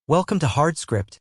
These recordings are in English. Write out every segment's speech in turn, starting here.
Welcome to HardScript.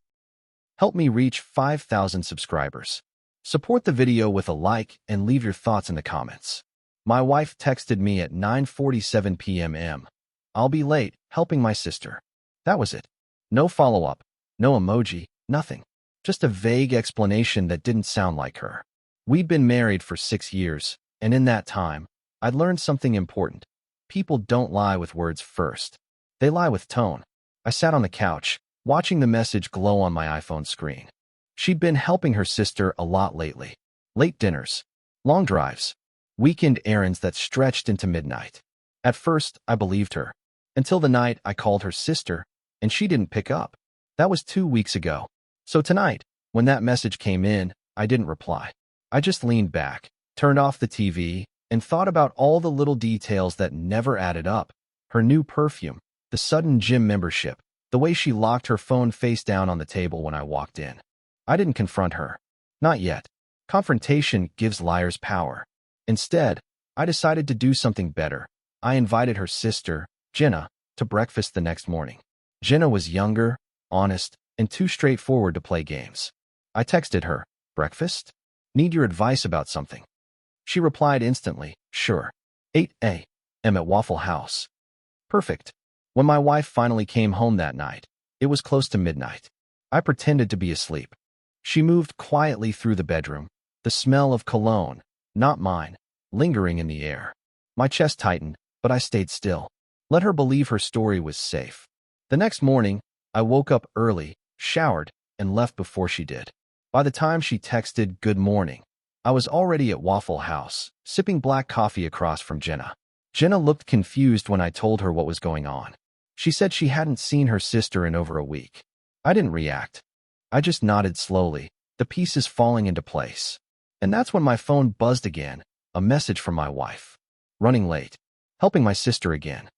Help me reach 5,000 subscribers. Support the video with a like and leave your thoughts in the comments. My wife texted me at 9:47 p.m. I'll be late, helping my sister. That was it. No follow-up, no emoji, nothing. Just a vague explanation that didn't sound like her. We'd been married for 6 years, and in that time, I'd learned something important. People don't lie with words first. They lie with tone. I sat on the couch, watching the message glow on my iPhone screen. She'd been helping her sister a lot lately. Late dinners, long drives, weekend errands that stretched into midnight. At first, I believed her. Until the night I called her sister, and she didn't pick up. That was 2 weeks ago. So tonight, when that message came in, I didn't reply. I just leaned back, turned off the TV, and thought about all the little details that never added up. Her new perfume, the sudden gym membership, the way she locked her phone face down on the table when I walked in. I didn't confront her. Not yet. Confrontation gives liars power. Instead, I decided to do something better. I invited her sister, Jenna, to breakfast the next morning. Jenna was younger, honest, and too straightforward to play games. I texted her, "Breakfast? Need your advice about something." She replied instantly, "Sure. 8 a.m. at Waffle House." Perfect. When my wife finally came home that night, it was close to midnight. I pretended to be asleep. She moved quietly through the bedroom, the smell of cologne, not mine, lingering in the air. My chest tightened, but I stayed still. Let her believe her story was safe. The next morning, I woke up early, showered, and left before she did. By the time she texted "Good morning," I was already at Waffle House, sipping black coffee across from Jenna. Jenna looked confused when I told her what was going on. She said she hadn't seen her sister in over a week. I didn't react. I just nodded slowly, the pieces falling into place. And that's when my phone buzzed again, a message from my wife. "Running late. Helping my sister again."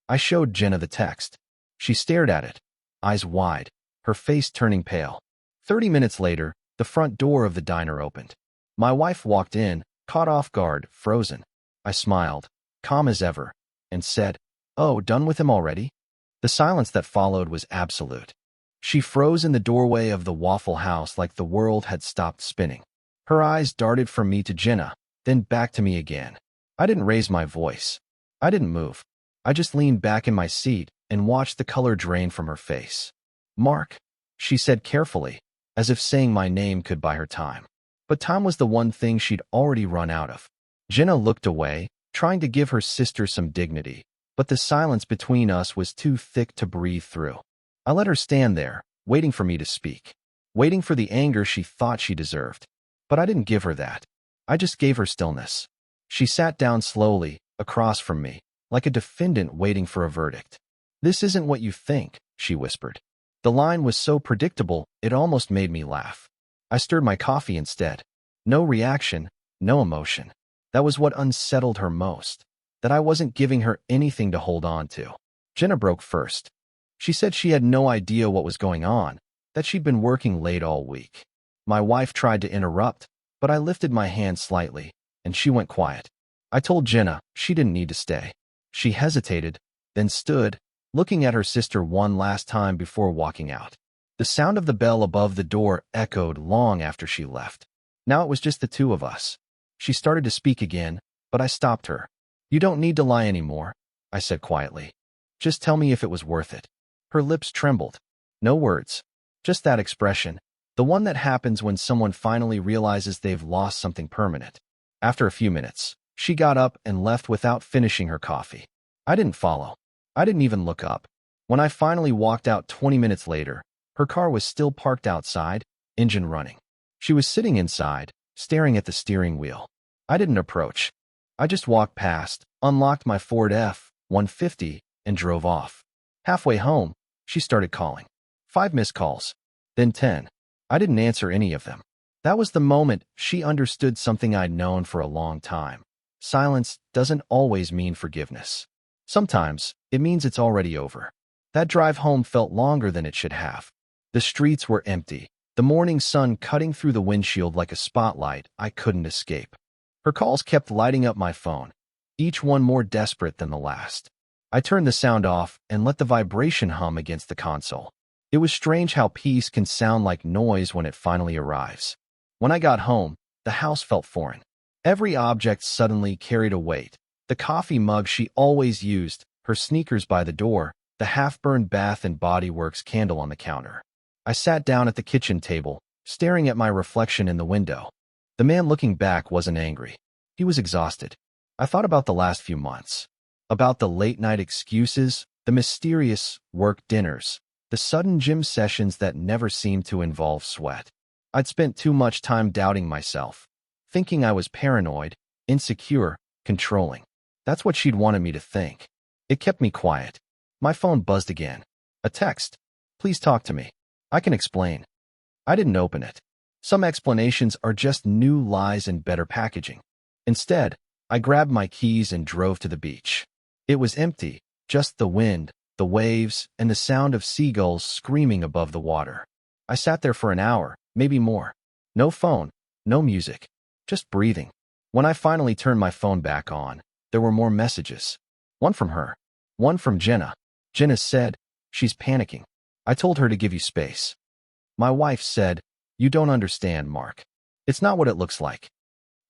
I showed Jenna the text. She stared at it, eyes wide, her face turning pale. 30 minutes later, the front door of the diner opened. My wife walked in, caught off guard, frozen. I smiled, calm as ever, and said, "Oh, done with him already?" The silence that followed was absolute. She froze in the doorway of the Waffle House like the world had stopped spinning. Her eyes darted from me to Jenna, then back to me again. I didn't raise my voice. I didn't move. I just leaned back in my seat and watched the color drain from her face. "Mark," she said carefully, as if saying my name could buy her time. But time was the one thing she'd already run out of. Jenna looked away, trying to give her sister some dignity, but the silence between us was too thick to breathe through. I let her stand there, waiting for me to speak, waiting for the anger she thought she deserved. But I didn't give her that. I just gave her stillness. She sat down slowly, across from me, like a defendant waiting for a verdict. "This isn't what you think," she whispered. The line was so predictable, it almost made me laugh. I stirred my coffee instead. No reaction, no emotion. That was what unsettled her most, that I wasn't giving her anything to hold on to. Jenna broke first. She said she had no idea what was going on, that she'd been working late all week. My wife tried to interrupt, but I lifted my hand slightly, and she went quiet. I told Jenna she didn't need to stay. She hesitated, then stood, looking at her sister one last time before walking out. The sound of the bell above the door echoed long after she left. Now it was just the two of us. She started to speak again, but I stopped her. "You don't need to lie anymore," I said quietly. "Just tell me if it was worth it." Her lips trembled. No words. Just that expression, the one that happens when someone finally realizes they've lost something permanent. After a few minutes, she got up and left without finishing her coffee. I didn't follow. I didn't even look up. When I finally walked out 20 minutes later, her car was still parked outside, engine running. She was sitting inside, staring at the steering wheel. I didn't approach. I just walked past, unlocked my Ford F-150, and drove off. Halfway home, she started calling. 5 missed calls, then 10. I didn't answer any of them. That was the moment she understood something I'd known for a long time. Silence doesn't always mean forgiveness. Sometimes, it means it's already over. That drive home felt longer than it should have. The streets were empty, the morning sun cutting through the windshield like a spotlight I couldn't escape. Her calls kept lighting up my phone, each one more desperate than the last. I turned the sound off and let the vibration hum against the console. It was strange how peace can sound like noise when it finally arrives. When I got home, the house felt foreign. Every object suddenly carried a weight. The coffee mug she always used, her sneakers by the door, the half-burned Bath and Body Works candle on the counter. I sat down at the kitchen table, staring at my reflection in the window. The man looking back wasn't angry. He was exhausted. I thought about the last few months. About the late-night excuses, the mysterious work dinners, the sudden gym sessions that never seemed to involve sweat. I'd spent too much time doubting myself, thinking I was paranoid, insecure, controlling. That's what she'd wanted me to think. It kept me quiet. My phone buzzed again. A text. Please talk to me. I can explain. I didn't open it. Some explanations are just new lies and better packaging. Instead, I grabbed my keys and drove to the beach. It was empty, just the wind, the waves, and the sound of seagulls screaming above the water. I sat there for an hour, maybe more. No phone, no music, just breathing. When I finally turned my phone back on, there were more messages. One from her. One from Jenna. Jenna said, "She's panicking. I told her to give you space." My wife said, "You don't understand, Mark. It's not what it looks like."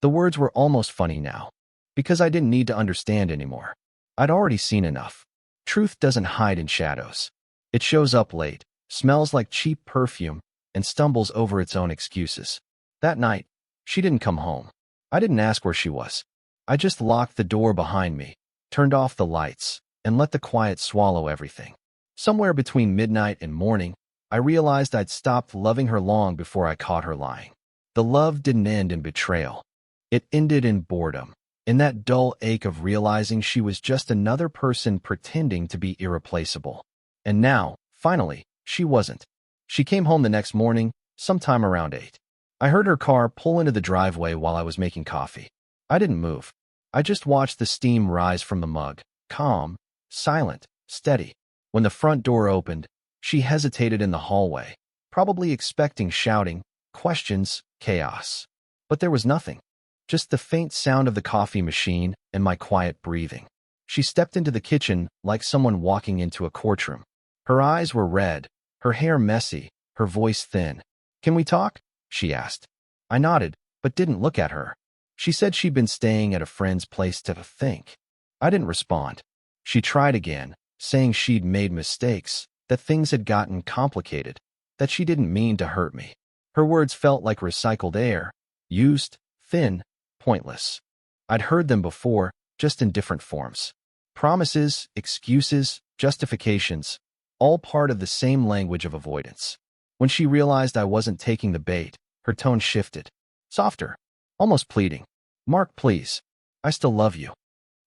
The words were almost funny now, because I didn't need to understand anymore. I'd already seen enough. Truth doesn't hide in shadows. It shows up late, smells like cheap perfume, and stumbles over its own excuses. That night, she didn't come home. I didn't ask where she was. I just locked the door behind me, turned off the lights, and let the quiet swallow everything. Somewhere between midnight and morning, I realized I'd stopped loving her long before I caught her lying. The love didn't end in betrayal. It ended in boredom, in that dull ache of realizing she was just another person pretending to be irreplaceable. And now, finally, she wasn't. She came home the next morning, sometime around 8. I heard her car pull into the driveway while I was making coffee. I didn't move. I just watched the steam rise from the mug, calm, silent, steady. When the front door opened, she hesitated in the hallway, probably expecting shouting, questions, chaos. But there was nothing. Just the faint sound of the coffee machine and my quiet breathing. She stepped into the kitchen like someone walking into a courtroom. Her eyes were red, her hair messy, her voice thin. "Can we talk?" she asked. I nodded, but didn't look at her. She said she'd been staying at a friend's place to think. I didn't respond. She tried again, saying she'd made mistakes, that things had gotten complicated, that she didn't mean to hurt me. Her words felt like recycled air, used, thin, pointless. I'd heard them before, just in different forms. Promises, excuses, justifications, all part of the same language of avoidance. When she realized I wasn't taking the bait, her tone shifted. Softer, almost pleading. "Mark, please. I still love you."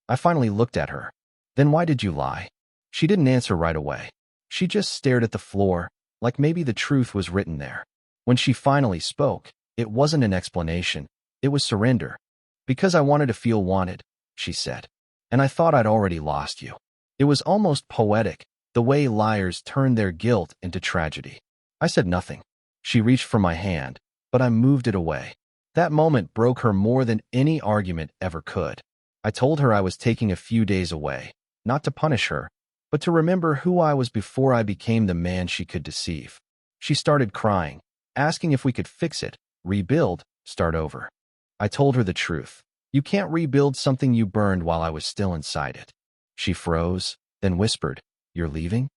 I finally looked at her. "Then why did you lie?" She didn't answer right away. She just stared at the floor, like maybe the truth was written there. When she finally spoke, it wasn't an explanation. It was surrender. "Because I wanted to feel wanted," she said. "And I thought I'd already lost you." It was almost poetic, the way liars turn their guilt into tragedy. I said nothing. She reached for my hand, but I moved it away. That moment broke her more than any argument ever could. I told her I was taking a few days away, not to punish her, but to remember who I was before I became the man she could deceive. She started crying, asking if we could fix it, rebuild, start over. I told her the truth. You can't rebuild something you burned while I was still inside it. She froze, then whispered, "You're leaving?"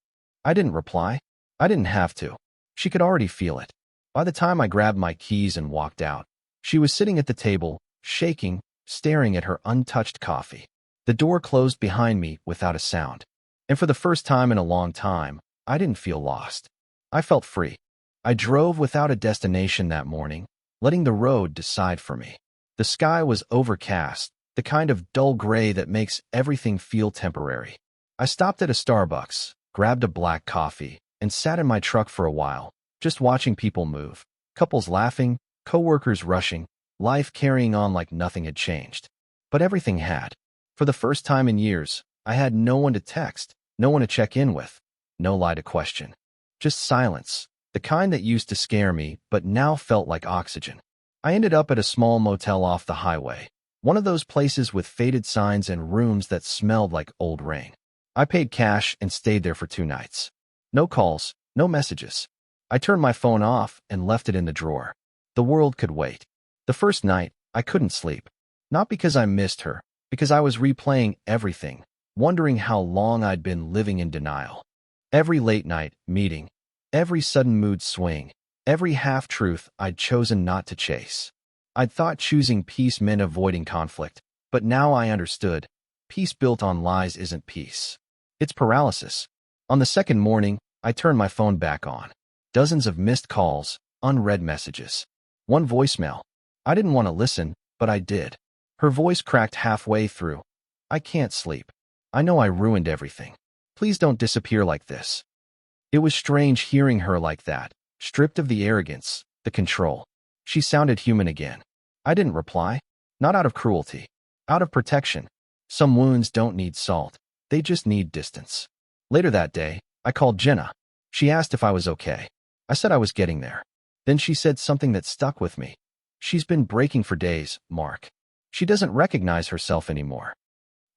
I didn't reply. I didn't have to. She could already feel it. By the time I grabbed my keys and walked out, she was sitting at the table, shaking, staring at her untouched coffee. The door closed behind me without a sound. And for the first time in a long time, I didn't feel lost. I felt free. I drove without a destination that morning, letting the road decide for me. The sky was overcast, the kind of dull gray that makes everything feel temporary. I stopped at a Starbucks, grabbed a black coffee, and sat in my truck for a while, just watching people move. Couples laughing, coworkers rushing, life carrying on like nothing had changed. But everything had. For the first time in years, I had no one to text, no one to check in with, no lie to question. Just silence, the kind that used to scare me but now felt like oxygen. I ended up at a small motel off the highway, one of those places with faded signs and rooms that smelled like old rain. I paid cash and stayed there for 2 nights. No calls, No messages. I turned my phone off and left it in the drawer. The world could wait. The first night, I couldn't sleep. Not because I missed her, because I was replaying everything, wondering how long I'd been living in denial. Every late-night meeting, every sudden mood swing, every half-truth I'd chosen not to chase. I'd thought choosing peace meant avoiding conflict, but now I understood. Peace built on lies isn't peace. It's paralysis. On the second morning, I turned my phone back on. Dozens of missed calls, unread messages. One voicemail. I didn't want to listen, but I did. Her voice cracked halfway through. I can't sleep. I know I ruined everything. Please don't disappear like this. It was strange hearing her like that, stripped of the arrogance, the control. She sounded human again. I didn't reply. Not out of cruelty. Out of protection. Some wounds don't need salt. They just need distance. Later that day, I called Jenna. She asked if I was okay. I said I was getting there. Then she said something that stuck with me. She's been breaking for days, Mark. She doesn't recognize herself anymore.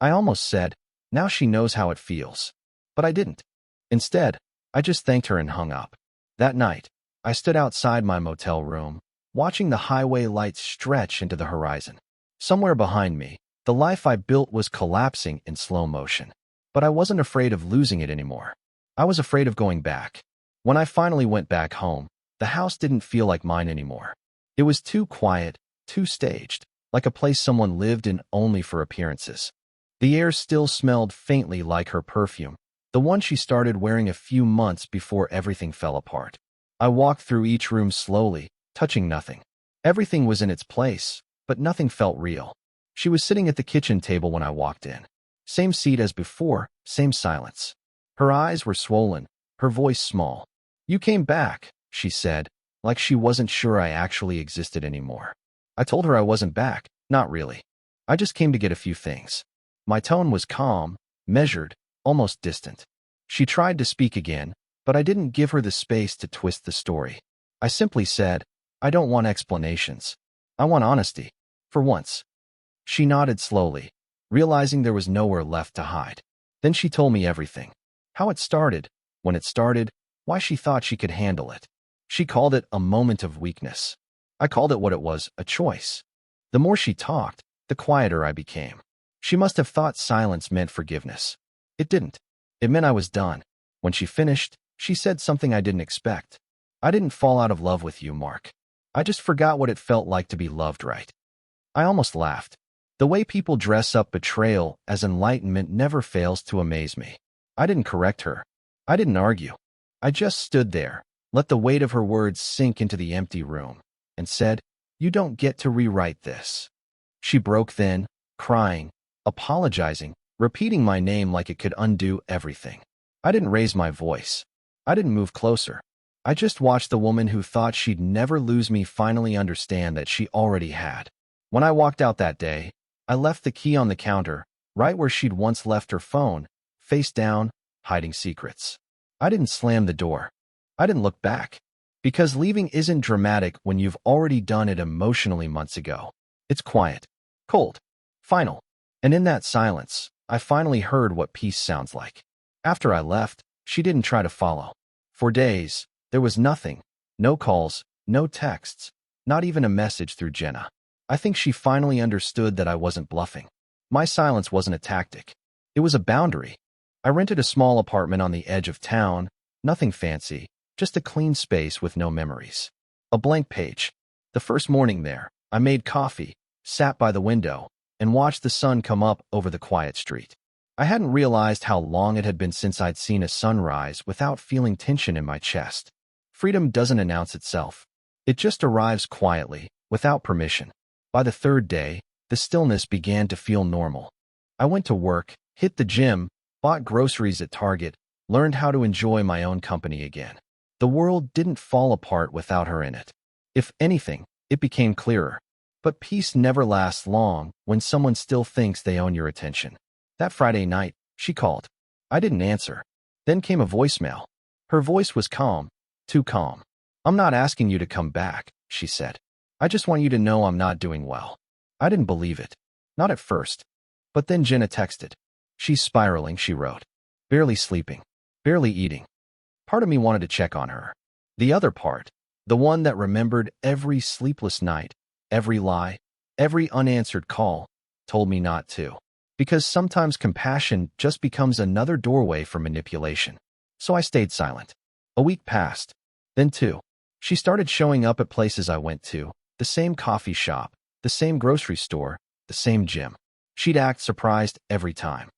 I almost said, now she knows how it feels. But I didn't. Instead, I just thanked her and hung up. That night, I stood outside my motel room, watching the highway lights stretch into the horizon. Somewhere behind me, the life I built was collapsing in slow motion. But I wasn't afraid of losing it anymore. I was afraid of going back. When I finally went back home, the house didn't feel like mine anymore. It was too quiet, too staged, like a place someone lived in only for appearances. The air still smelled faintly like her perfume, the one she started wearing a few months before everything fell apart. I walked through each room slowly, touching nothing. Everything was in its place, but nothing felt real. She was sitting at the kitchen table when I walked in. Same seat as before, same silence. Her eyes were swollen, her voice small. You came back, she said, like she wasn't sure I actually existed anymore. I told her I wasn't back, not really. I just came to get a few things. My tone was calm, measured, almost distant. She tried to speak again, but I didn't give her the space to twist the story. I simply said, I don't want explanations. I want honesty. For once. She nodded slowly, realizing there was nowhere left to hide. Then she told me everything. How it started, when it started, why she thought she could handle it. She called it a moment of weakness. I called it what it was, a choice. The more she talked, the quieter I became. She must have thought silence meant forgiveness. It didn't. It meant I was done. When she finished, she said something I didn't expect. I didn't fall out of love with you, Mark. I just forgot what it felt like to be loved right. I almost laughed. The way people dress up betrayal as enlightenment never fails to amaze me. I didn't correct her. I didn't argue. I just stood there, let the weight of her words sink into the empty room, and said, you don't get to rewrite this. She broke then, crying, apologizing, repeating my name like it could undo everything. I didn't raise my voice. I didn't move closer. I just watched the woman who thought she'd never lose me finally understand that she already had. When I walked out that day, I left the key on the counter, right where she'd once left her phone, face down, hiding secrets. I didn't slam the door. I didn't look back. Because leaving isn't dramatic when you've already done it emotionally months ago. It's quiet, cold, final. And in that silence, I finally heard what peace sounds like. After I left, she didn't try to follow. For days, there was nothing. No calls, no texts, not even a message through Jenna. I think she finally understood that I wasn't bluffing. My silence wasn't a tactic. It was a boundary. I rented a small apartment on the edge of town, nothing fancy, just a clean space with no memories. A blank page. The first morning there, I made coffee, sat by the window, and watched the sun come up over the quiet street. I hadn't realized how long it had been since I'd seen a sunrise without feeling tension in my chest. Freedom doesn't announce itself. It just arrives quietly, without permission. By the third day, the stillness began to feel normal. I went to work, hit the gym, bought groceries at Target, learned how to enjoy my own company again. The world didn't fall apart without her in it. If anything, it became clearer. But peace never lasts long when someone still thinks they own your attention. That Friday night, she called. I didn't answer. Then came a voicemail. Her voice was calm, too calm. I'm not asking you to come back, she said. I just want you to know I'm not doing well. I didn't believe it. Not at first. But then Jenna texted. She's spiraling, she wrote. Barely sleeping. Barely eating. Part of me wanted to check on her. The other part, the one that remembered every sleepless night, every lie, every unanswered call, told me not to. Because sometimes compassion just becomes another doorway for manipulation. So I stayed silent. A week passed. Then two. She started showing up at places I went to, the same coffee shop, the same grocery store, the same gym. She'd act surprised every time.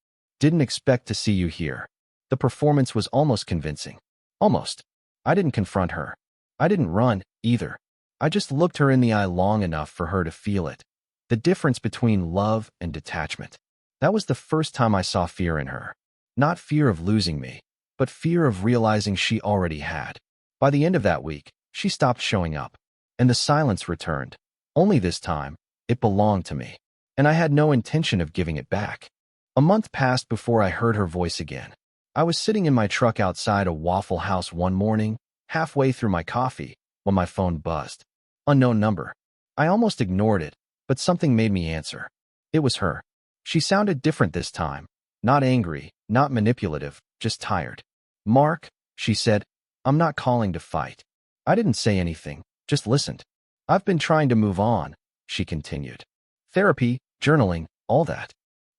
Didn't expect to see you here. The performance was almost convincing. Almost. I didn't confront her. I didn't run, either. I just looked her in the eye long enough for her to feel it. The difference between love and detachment. That was the first time I saw fear in her. Not fear of losing me, but fear of realizing she already had. By the end of that week, she stopped showing up. And the silence returned. Only this time, it belonged to me. And I had no intention of giving it back. A month passed before I heard her voice again. I was sitting in my truck outside a Waffle House one morning, halfway through my coffee, when my phone buzzed. Unknown number. I almost ignored it, but something made me answer. It was her. She sounded different this time. Not angry, not manipulative, just tired. "Mark," she said, "I'm not calling to fight." I didn't say anything, just listened. "I've been trying to move on," she continued. "Therapy, journaling, all that.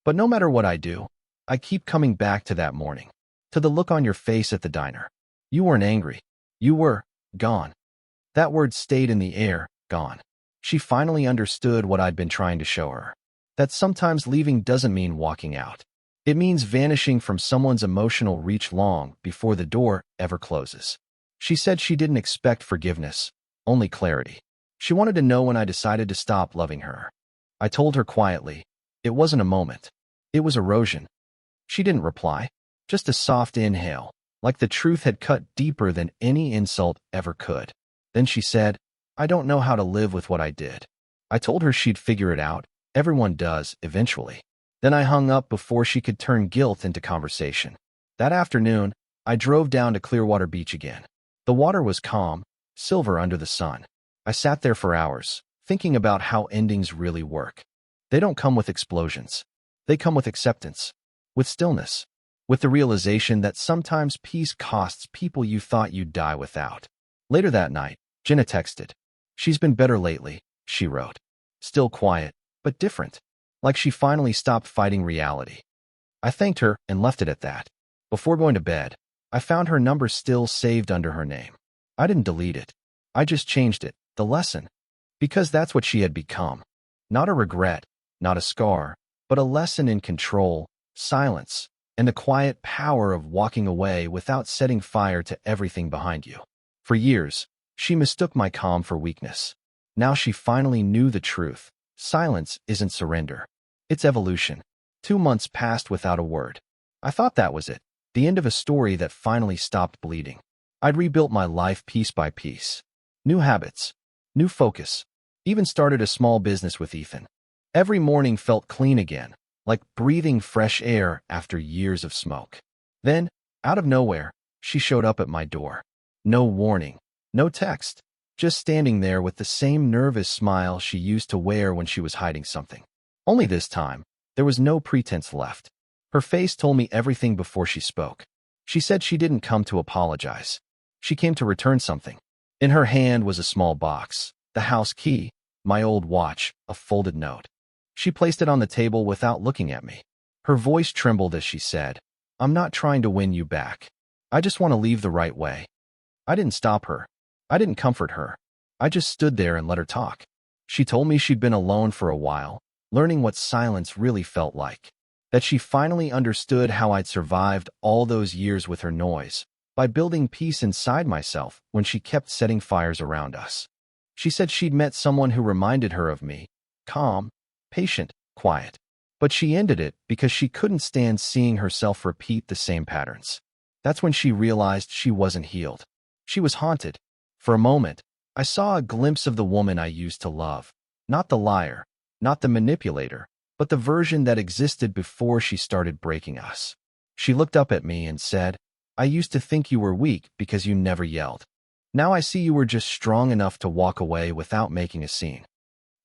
But no matter what I do, I keep coming back to that morning. To the look on your face at the diner. You weren't angry. You were gone." That word stayed in the air, gone. She finally understood what I'd been trying to show her. That sometimes leaving doesn't mean walking out. It means vanishing from someone's emotional reach long before the door ever closes. She said she didn't expect forgiveness, only clarity. She wanted to know when I decided to stop loving her. I told her quietly, it wasn't a moment. It was erosion. She didn't reply, just a soft inhale, like the truth had cut deeper than any insult ever could. Then she said, "I don't know how to live with what I did." I told her she'd figure it out. Everyone does, eventually. Then I hung up before she could turn guilt into conversation. That afternoon, I drove down to Clearwater Beach again. The water was calm, silver under the sun. I sat there for hours, thinking about how endings really work. They don't come with explosions. They come with acceptance, with stillness, with the realization that sometimes peace costs people you thought you'd die without. Later that night, Jenna texted. "She's been better lately," she wrote. Still quiet, but different. Like she finally stopped fighting reality. I thanked her and left it at that. Before going to bed, I found her number still saved under her name. I didn't delete it. I just changed it, the lesson. Because that's what she had become. Not a regret, not a scar, but a lesson in control, silence, and the quiet power of walking away without setting fire to everything behind you. For years, she mistook my calm for weakness. Now she finally knew the truth. Silence isn't surrender. It's evolution. 2 months passed without a word. I thought that was it, the end of a story that finally stopped bleeding. I'd rebuilt my life piece by piece. New habits, new focus, even started a small business with Ethan. Every morning felt clean again, like breathing fresh air after years of smoke. Then, out of nowhere, she showed up at my door. No warning, no text. Just standing there with the same nervous smile she used to wear when she was hiding something. Only this time, there was no pretense left. Her face told me everything before she spoke. She said she didn't come to apologize. She came to return something. In her hand was a small box, the house key, my old watch, a folded note. She placed it on the table without looking at me. Her voice trembled as she said, "I'm not trying to win you back. I just want to leave the right way." I didn't stop her. I didn't comfort her. I just stood there and let her talk. She told me she'd been alone for a while, learning what silence really felt like. That she finally understood how I'd survived all those years with her noise, by building peace inside myself when she kept setting fires around us. She said she'd met someone who reminded her of me, calm, patient, quiet. But she ended it because she couldn't stand seeing herself repeat the same patterns. That's when she realized she wasn't healed. She was haunted. For a moment, I saw a glimpse of the woman I used to love. Not the liar, not the manipulator, but the version that existed before she started breaking us. She looked up at me and said, "I used to think you were weak because you never yelled. Now I see you were just strong enough to walk away without making a scene."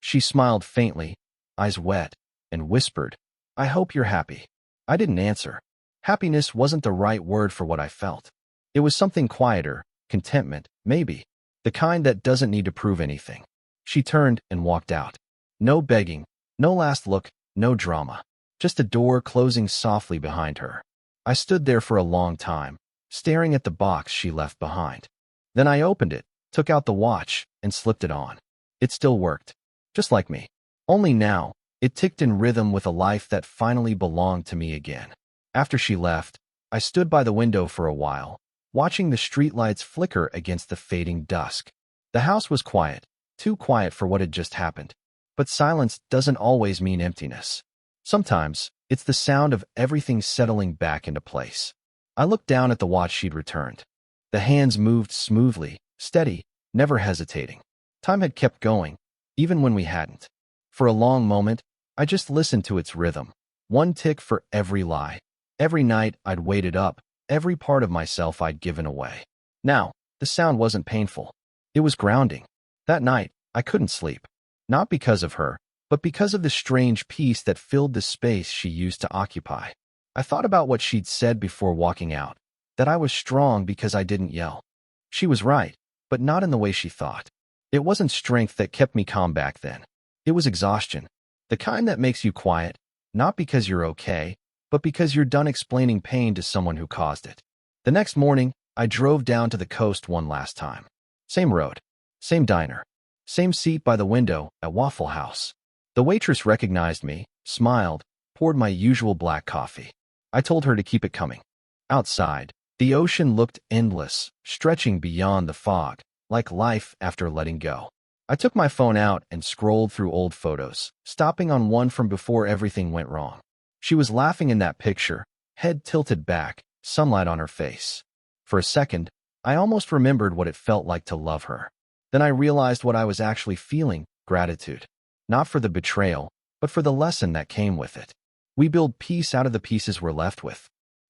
She smiled faintly, eyes wet, and whispered, "I hope you're happy." I didn't answer. Happiness wasn't the right word for what I felt. It was something quieter, contentment, maybe. The kind that doesn't need to prove anything. She turned and walked out. No begging, no last look, no drama. Just a door closing softly behind her. I stood there for a long time, staring at the box she left behind. Then I opened it, took out the watch, and slipped it on. It still worked. Just like me. Only now, it ticked in rhythm with a life that finally belonged to me again. After she left, I stood by the window for a while, watching the streetlights flicker against the fading dusk. The house was quiet, too quiet for what had just happened. But silence doesn't always mean emptiness. Sometimes, it's the sound of everything settling back into place. I looked down at the watch she'd returned. The hands moved smoothly, steady, never hesitating. Time had kept going, even when we hadn't. For a long moment, I just listened to its rhythm. One tick for every lie. Every night I'd waited up, every part of myself I'd given away. Now, the sound wasn't painful. It was grounding. That night, I couldn't sleep. Not because of her, but because of the strange peace that filled the space she used to occupy. I thought about what she'd said before walking out, that I was strong because I didn't yell. She was right, but not in the way she thought. It wasn't strength that kept me calm back then. It was exhaustion, the kind that makes you quiet, not because you're okay, but because you're done explaining pain to someone who caused it. The next morning, I drove down to the coast one last time. Same road, same diner, same seat by the window at Waffle House. The waitress recognized me, smiled, poured my usual black coffee. I told her to keep it coming. Outside, the ocean looked endless, stretching beyond the fog, like life after letting go. I took my phone out and scrolled through old photos, stopping on one from before everything went wrong. She was laughing in that picture, head tilted back, sunlight on her face. For a second, I almost remembered what it felt like to love her. Then I realized what I was actually feeling, gratitude. Not for the betrayal, but for the lesson that came with it. We build peace out of the pieces we're left with.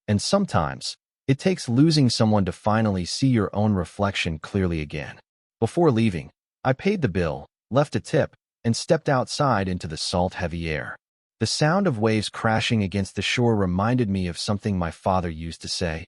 And sometimes, it takes losing someone to finally see your own reflection clearly again. Before leaving, I paid the bill, left a tip, and stepped outside into the salt-heavy air. The sound of waves crashing against the shore reminded me of something my father used to say.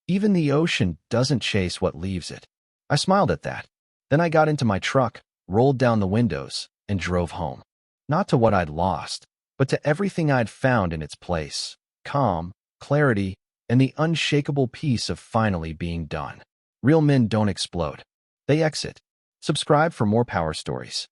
Even the ocean doesn't chase what leaves it. I smiled at that. Then I got into my truck, rolled down the windows, and drove home. Not to what I'd lost, but to everything I'd found in its place. Calm, clarity, and the unshakable peace of finally being done. Real men don't explode. They exit. Subscribe for more power stories.